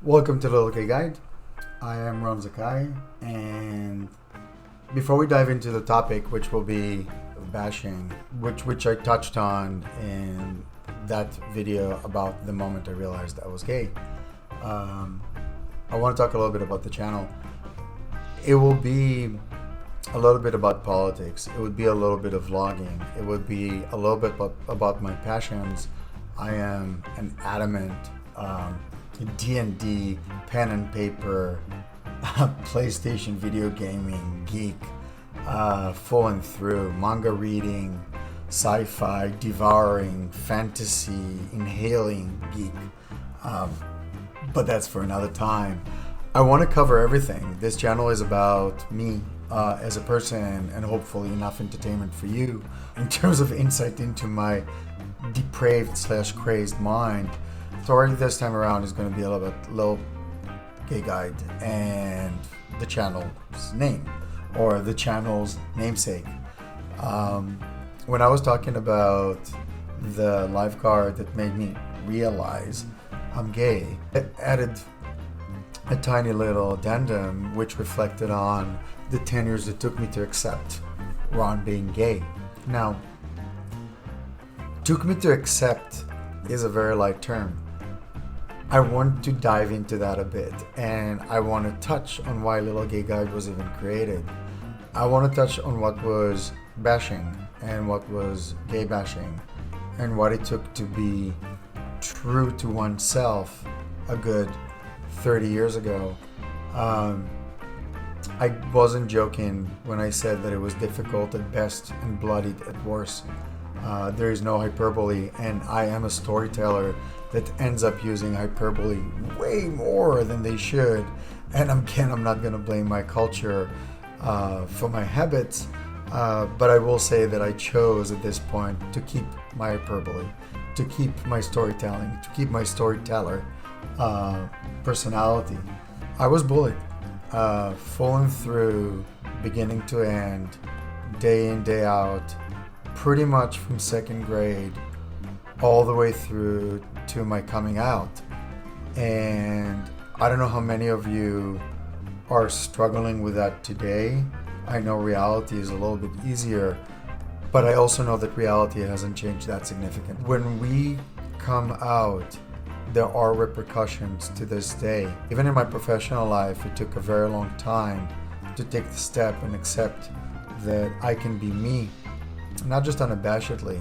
Welcome to Little Gay Guide. I am Ron Zakai, and before we dive into the topic, which will be bashing, which I touched on in that video about the moment I realized I was gay, I want to talk a little bit about the channel. It will be a little bit about politics. It would be a little bit of vlogging. It would be a little bit about my passions. I am an adamant D&D, pen and paper, PlayStation video gaming geek, full and through, manga reading, sci-fi, devouring, fantasy, inhaling geek. But that's for another time. I want to cover everything. This channel is about me as a person, and hopefully enough entertainment for you in terms of insight into my depraved/crazed mind. Story this time around is going to be a little gay guide and the channel's name, or the channel's namesake. When I was talking about the lifeguard that made me realize I'm gay, I added a tiny little addendum which reflected on the 10 years it took me to accept Ron being gay. Now, took me to accept is a very light term. I want to dive into that a bit, and I want to touch on why Little Gay Guide was even created. I want to touch on what was bashing and what was gay bashing, and what it took to be true to oneself a good 30 years ago. I wasn't joking when I said that it was difficult at best and bloodied at worst. There is no hyperbole, and I am a storyteller that ends up using hyperbole way more than they should. And again, I'm not going to blame my culture for my habits, but I will say that I chose at this point to keep my hyperbole, to keep my storytelling, to keep my storyteller personality. I was bullied, full and through, beginning to end, day in, day out, pretty much from second grade all the way through to my coming out. And I don't know how many of you are struggling with that today. I know reality is a little bit easier, but I also know that reality hasn't changed that significant. When we come out, there are repercussions to this day. Even in my professional life, it took a very long time to take the step and accept that I can be me, not just unabashedly,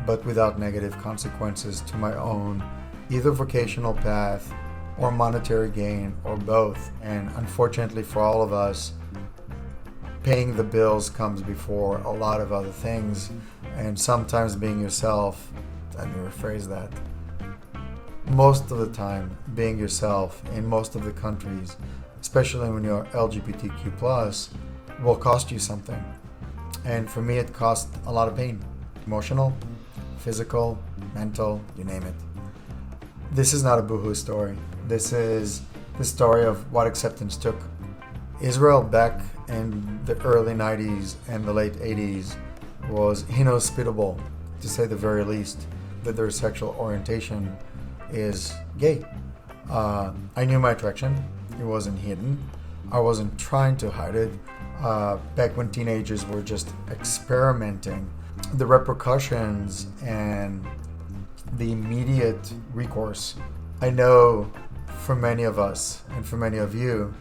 but without negative consequences to my own either vocational path or monetary gain, or both. And unfortunately for all of us, paying the bills comes before a lot of other things, and sometimes being yourself, let me rephrase that, most of the time being yourself in most of the countries, especially when you're LGBTQ+, will cost you something. And for me, it cost a lot of pain. Emotional, physical, mental, you name it. This is not a boohoo story. This is the story of what acceptance took. Israel back in the early 90s and the late 80s was inhospitable, to say the very least, that their sexual orientation is gay. I knew my attraction. It wasn't hidden. I wasn't trying to hide it. Back when teenagers were just experimenting, the repercussions and the immediate recourse, I know for many of us and for many of you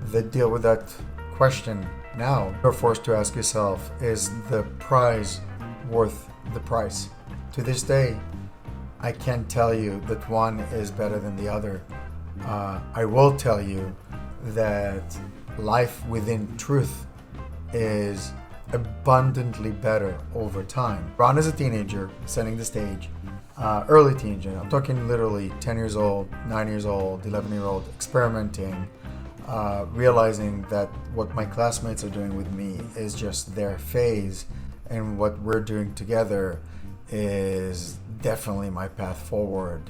that deal with that question now, you're forced to ask yourself, is the prize worth the price? To this day, I can't tell you that one is better than the other. I will tell you that life within truth is abundantly better over time. Ron is a teenager, setting the stage, early teenager. I'm talking literally 10 years old, 9 years old, 11-year-old, experimenting, realizing that what my classmates are doing with me is just their phase, and what we're doing together is definitely my path forward.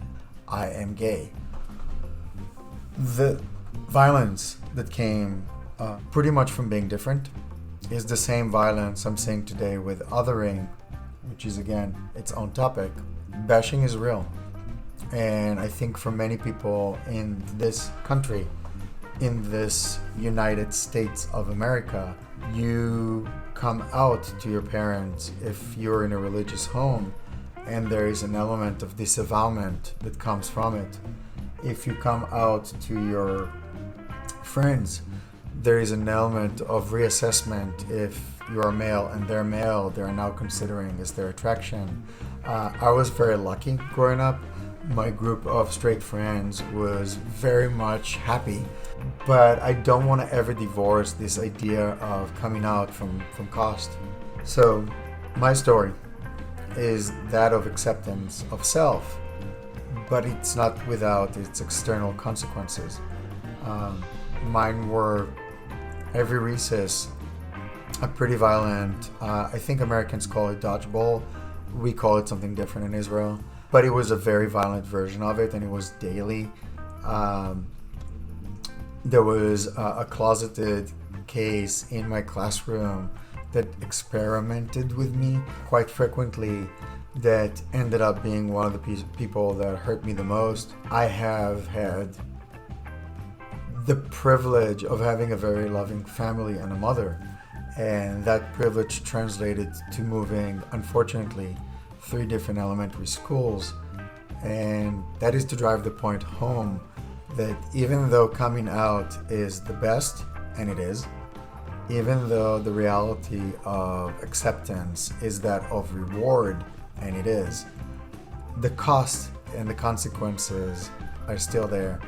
I am gay. The violence that came pretty much from being different is the same violence I'm seeing today with othering, which is again its own topic. Bashing is real. And I think for many people in this country, in this United States of America, you come out to your parents if you're in a religious home, and there is an element of disavowalment that comes from it. If you come out to your friends, there is an element of reassessment. If you're male and they're male, they're now considering is their attraction. I was very lucky growing up. My group of straight friends was very much happy, but I don't want to ever divorce this idea of coming out from cost. So my story is that of acceptance of self, but it's not without its external consequences. Mine were every recess a pretty violent, I think Americans call it dodgeball. We call it something different in Israel. But it was a very violent version of it, and it was daily. There was a closeted case in my classroom that experimented with me quite frequently that ended up being one of the people that hurt me the most. I have had the privilege of having a very loving family and a mother, and that privilege translated to moving, unfortunately, 3 different elementary schools. And that is to drive the point home that even though coming out is the best, and it is, even though the reality of acceptance is that of reward, and it is, the cost and the consequences are still there.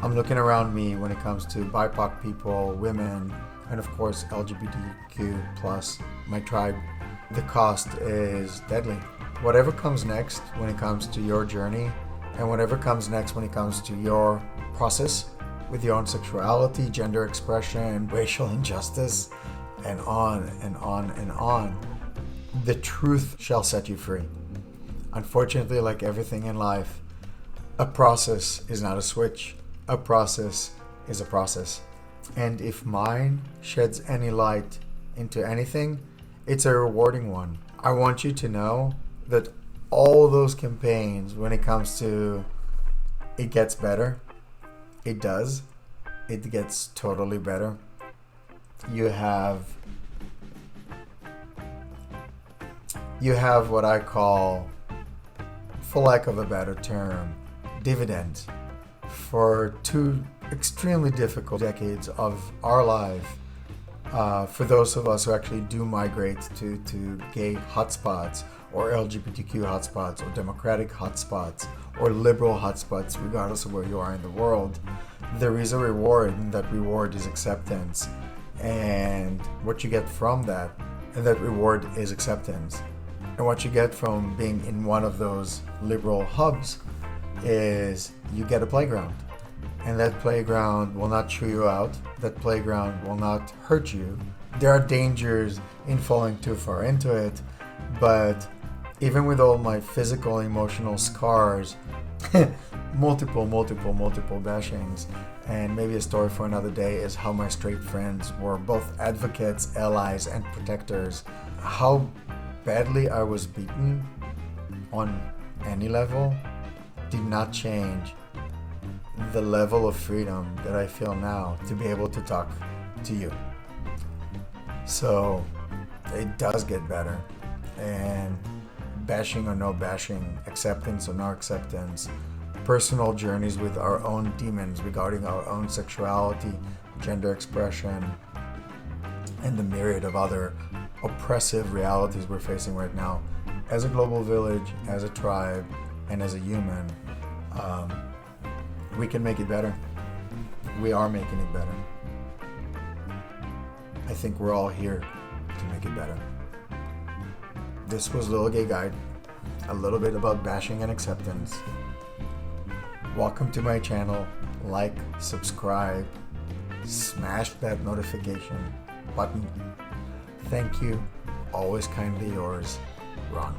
I'm looking around me when it comes to BIPOC people, women, and of course LGBTQ plus my tribe. The cost is deadly. Whatever comes next when it comes to your journey, and whatever comes next when it comes to your process with your own sexuality, gender expression, racial injustice, and on and on and on, the truth shall set you free. Unfortunately, like everything in life, a process is not a switch. A process is a process. And if mine sheds any light into anything, it's a rewarding one. I want you to know that all those campaigns, when it comes to it gets better, it does. It gets totally better. You have what I call, for lack of a better term, dividends for 2 extremely difficult decades of our life. For those of us who actually do migrate to gay hotspots, or LGBTQ hotspots, or democratic hotspots, or liberal hotspots, regardless of where you are in the world, there is a reward, and that reward is acceptance. And what you get from that, and that reward is acceptance. And what you get from being in one of those liberal hubs is you get a playground. And that playground will not chew you out. That playground will not hurt you. There are dangers in falling too far into it, but even with all my physical, emotional scars, multiple bashings, and maybe a story for another day is how my straight friends were both advocates, allies, and protectors. How badly I was beaten on any level did not change the level of freedom that I feel now to be able to talk to you. So it does get better, and bashing or no bashing, acceptance or no acceptance, personal journeys with our own demons regarding our own sexuality, gender expression, and the myriad of other oppressive realities we're facing right now as a global village, as a tribe, and as a human. We can make it better. We are making it better. I think we're all here to make it better. This was Little Gay Guide, a little bit about bashing and acceptance. Welcome to my channel. Like, subscribe, smash that notification button. Thank you. Always kindly yours, Ron.